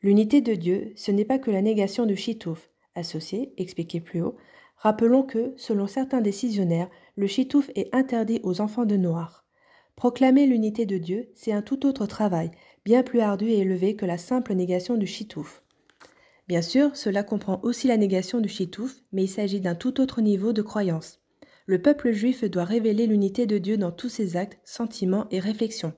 L'unité de Dieu, ce n'est pas que la négation du chitouf, associé, expliqué plus haut. Rappelons que, selon certains décisionnaires, le chitouf est interdit aux enfants de Noach. Proclamer l'unité de Dieu, c'est un tout autre travail, bien plus ardu et élevé que la simple négation du chitouf. Bien sûr, cela comprend aussi la négation du chitouf, mais il s'agit d'un tout autre niveau de croyance. Le peuple juif doit révéler l'unité de Dieu dans tous ses actes, sentiments et réflexions.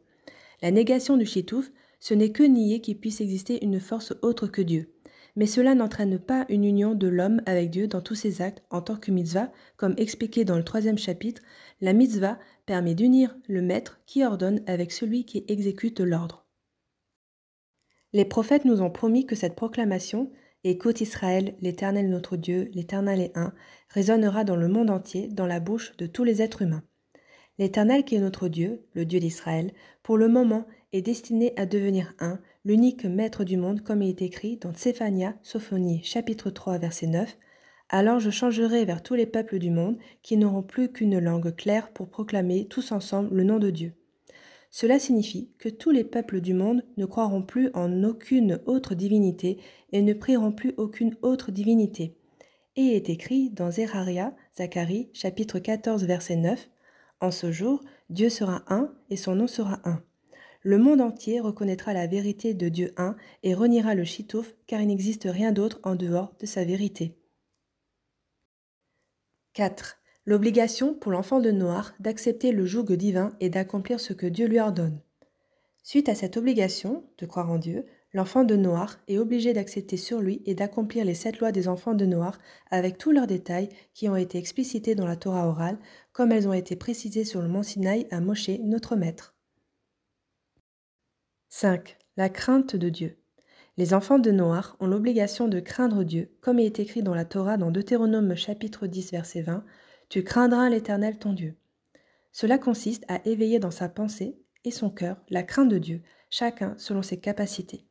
La négation du chitouf, ce n'est que nier qu'il puisse exister une force autre que Dieu. Mais cela n'entraîne pas une union de l'homme avec Dieu dans tous ses actes en tant que mitzvah, comme expliqué dans le 3e chapitre. La mitzvah permet d'unir le maître qui ordonne avec celui qui exécute l'ordre. Les prophètes nous ont promis que cette proclamation « Écoute Israël, l'Éternel notre Dieu, l'Éternel est un » résonnera dans le monde entier, dans la bouche de tous les êtres humains. L'Éternel qui est notre Dieu, le Dieu d'Israël, pour le moment est destiné à devenir un, l'unique maître du monde comme il est écrit dans Tsephania, Sophonie, chapitre 3, verset 9. « Alors je changerai vers tous les peuples du monde qui n'auront plus qu'une langue claire pour proclamer tous ensemble le nom de Dieu. » Cela signifie que tous les peuples du monde ne croiront plus en aucune autre divinité et ne prieront plus aucune autre divinité. Et il est écrit dans Zécharia, Zacharie, chapitre 14, verset 9, « En ce jour, Dieu sera un et son nom sera un. Le monde entier reconnaîtra la vérité de Dieu un et reniera le chitouf car il n'existe rien d'autre en dehors de sa vérité. » 4. L'obligation pour l'enfant de Noach d'accepter le joug divin et d'accomplir ce que Dieu lui ordonne. Suite à cette obligation de croire en Dieu, l'enfant de Noach est obligé d'accepter sur lui et d'accomplir les 7 lois des enfants de Noach avec tous leurs détails qui ont été explicités dans la Torah orale, comme elles ont été précisées sur le mont Sinaï à Moshe, notre maître. 5. La crainte de Dieu. Les enfants de Noach ont l'obligation de craindre Dieu, comme il est écrit dans la Torah dans Deutéronome chapitre 10 verset 20, « Tu craindras l'Éternel ton Dieu ». Cela consiste à éveiller dans sa pensée et son cœur la crainte de Dieu, chacun selon ses capacités.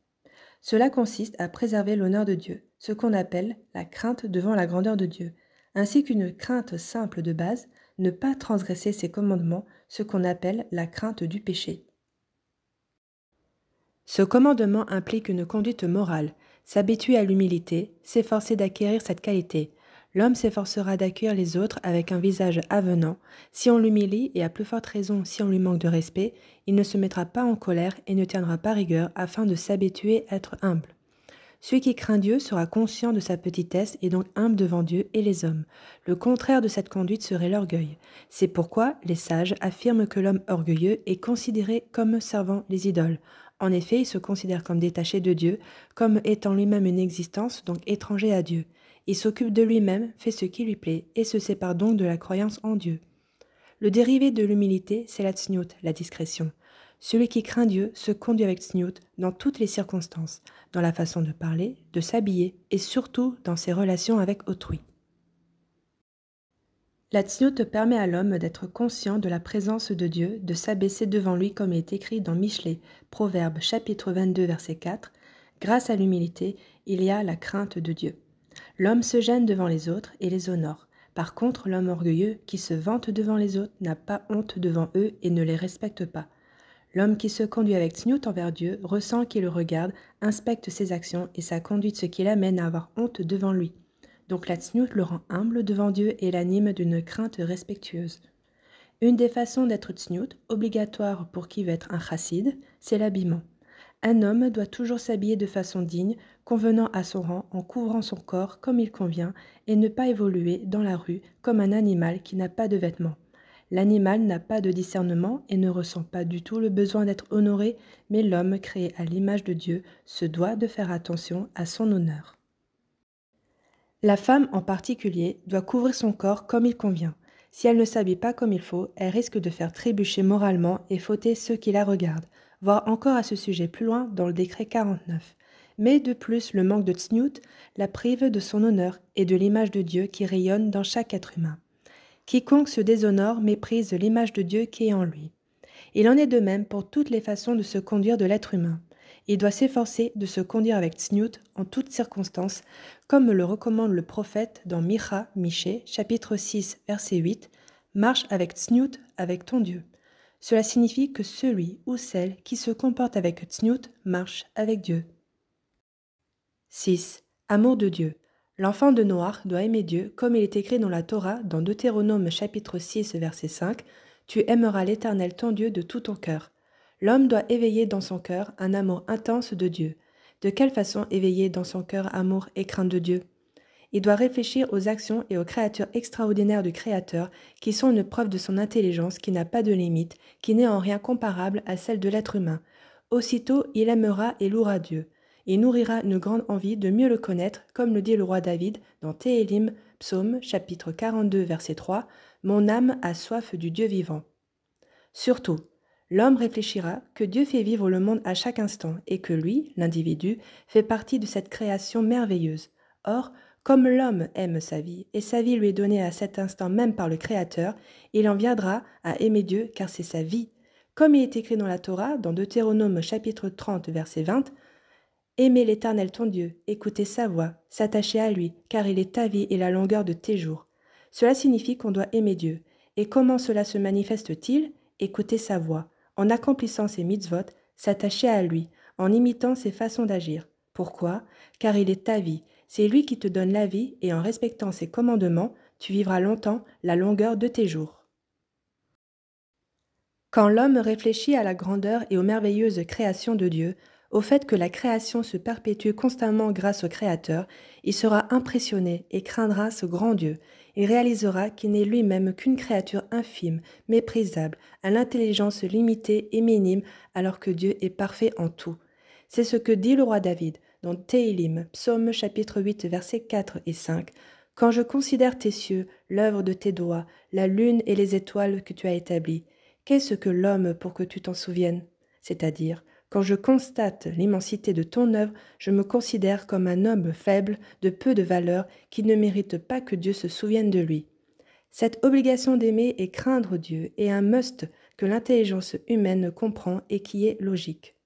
Cela consiste à préserver l'honneur de Dieu, ce qu'on appelle la crainte devant la grandeur de Dieu, ainsi qu'une crainte simple de base, ne pas transgresser ses commandements, ce qu'on appelle la crainte du péché. Ce commandement implique une conduite morale, s'habituer à l'humilité, s'efforcer d'acquérir cette qualité. L'homme s'efforcera d'accueillir les autres avec un visage avenant. Si on l'humilie, et à plus forte raison si on lui manque de respect, il ne se mettra pas en colère et ne tiendra pas rigueur afin de s'habituer à être humble. Celui qui craint Dieu sera conscient de sa petitesse et donc humble devant Dieu et les hommes. Le contraire de cette conduite serait l'orgueil. C'est pourquoi les sages affirment que l'homme orgueilleux est considéré comme servant les idoles. En effet, il se considère comme détaché de Dieu, comme étant lui-même une existence, donc étranger à Dieu. Il s'occupe de lui-même, fait ce qui lui plaît, et se sépare donc de la croyance en Dieu. Le dérivé de l'humilité, c'est la tsniout, la discrétion. Celui qui craint Dieu se conduit avec tsniout dans toutes les circonstances, dans la façon de parler, de s'habiller, et surtout dans ses relations avec autrui. La tsniout permet à l'homme d'être conscient de la présence de Dieu, de s'abaisser devant lui comme il est écrit dans Michelet, Proverbe chapitre 22 verset 4. Grâce à l'humilité, il y a la crainte de Dieu. L'homme se gêne devant les autres et les honore. Par contre, l'homme orgueilleux qui se vante devant les autres n'a pas honte devant eux et ne les respecte pas. L'homme qui se conduit avec tsniout envers Dieu ressent qu'il le regarde, inspecte ses actions et sa conduite, ce qui l'amène à avoir honte devant lui. Donc la tsniout le rend humble devant Dieu et l'anime d'une crainte respectueuse. Une des façons d'être tsniout, obligatoire pour qui veut être un chassid, c'est l'habillement. Un homme doit toujours s'habiller de façon digne, convenant à son rang en couvrant son corps comme il convient et ne pas évoluer dans la rue comme un animal qui n'a pas de vêtements. L'animal n'a pas de discernement et ne ressent pas du tout le besoin d'être honoré, mais l'homme créé à l'image de Dieu se doit de faire attention à son honneur. La femme en particulier doit couvrir son corps comme il convient. Si elle ne s'habille pas comme il faut, elle risque de faire trébucher moralement et fauter ceux qui la regardent. Voir encore à ce sujet plus loin dans le décret 49. Mais de plus, le manque de tsniout la prive de son honneur et de l'image de Dieu qui rayonne dans chaque être humain. Quiconque se déshonore méprise l'image de Dieu qui est en lui. Il en est de même pour toutes les façons de se conduire de l'être humain. Il doit s'efforcer de se conduire avec tsniout en toutes circonstances, comme le recommande le prophète dans Michée, chapitre 6, verset 8, « Marche avec tsniout avec ton Dieu ». Cela signifie que celui ou celle qui se comporte avec tsniout marche avec Dieu. 6. Amour de Dieu. L'enfant de Noach doit aimer Dieu, comme il est écrit dans la Torah, dans Deutéronome chapitre 6, verset 5, « Tu aimeras l'Éternel ton Dieu de tout ton cœur ». L'homme doit éveiller dans son cœur un amour intense de Dieu. De quelle façon éveiller dans son cœur amour et crainte de Dieu? Il doit réfléchir aux actions et aux créatures extraordinaires du Créateur, qui sont une preuve de son intelligence qui n'a pas de limite, qui n'est en rien comparable à celle de l'être humain. Aussitôt, il aimera et louera Dieu. Il nourrira une grande envie de mieux le connaître, comme le dit le roi David dans Téhélim, Psaume, chapitre 42, verset 3, « Mon âme a soif du Dieu vivant ». Surtout, l'homme réfléchira que Dieu fait vivre le monde à chaque instant et que lui, l'individu, fait partie de cette création merveilleuse. Or, comme l'homme aime sa vie, et sa vie lui est donnée à cet instant même par le Créateur, il en viendra à aimer Dieu car c'est sa vie. Comme il est écrit dans la Torah, dans Deutéronome chapitre 30, verset 20, « Aimez l'Éternel ton Dieu, écoutez sa voix, s'attachez à lui, car il est ta vie et la longueur de tes jours. » Cela signifie qu'on doit aimer Dieu. Et comment cela se manifeste-t-il? Écouter sa voix, en accomplissant ses mitzvot, s'attacher à lui, en imitant ses façons d'agir. Pourquoi? Car il est ta vie, c'est lui qui te donne la vie et en respectant ses commandements, tu vivras longtemps la longueur de tes jours. Quand l'homme réfléchit à la grandeur et aux merveilleuses créations de Dieu, au fait que la création se perpétue constamment grâce au Créateur, il sera impressionné et craindra ce grand Dieu. Il réalisera qu'il n'est lui-même qu'une créature infime, méprisable, à l'intelligence limitée et minime, alors que Dieu est parfait en tout. C'est ce que dit le roi David dans Téhélim, Psaume chapitre 8, versets 4 et 5. « Quand je considère tes cieux, l'œuvre de tes doigts, la lune et les étoiles que tu as établies, qu'est-ce que l'homme pour que tu t'en souviennes? C'est-à-dire, quand je constate l'immensité de ton œuvre, je me considère comme un homme faible, de peu de valeur, qui ne mérite pas que Dieu se souvienne de lui. Cette obligation d'aimer et craindre Dieu est un must que l'intelligence humaine comprend et qui est logique.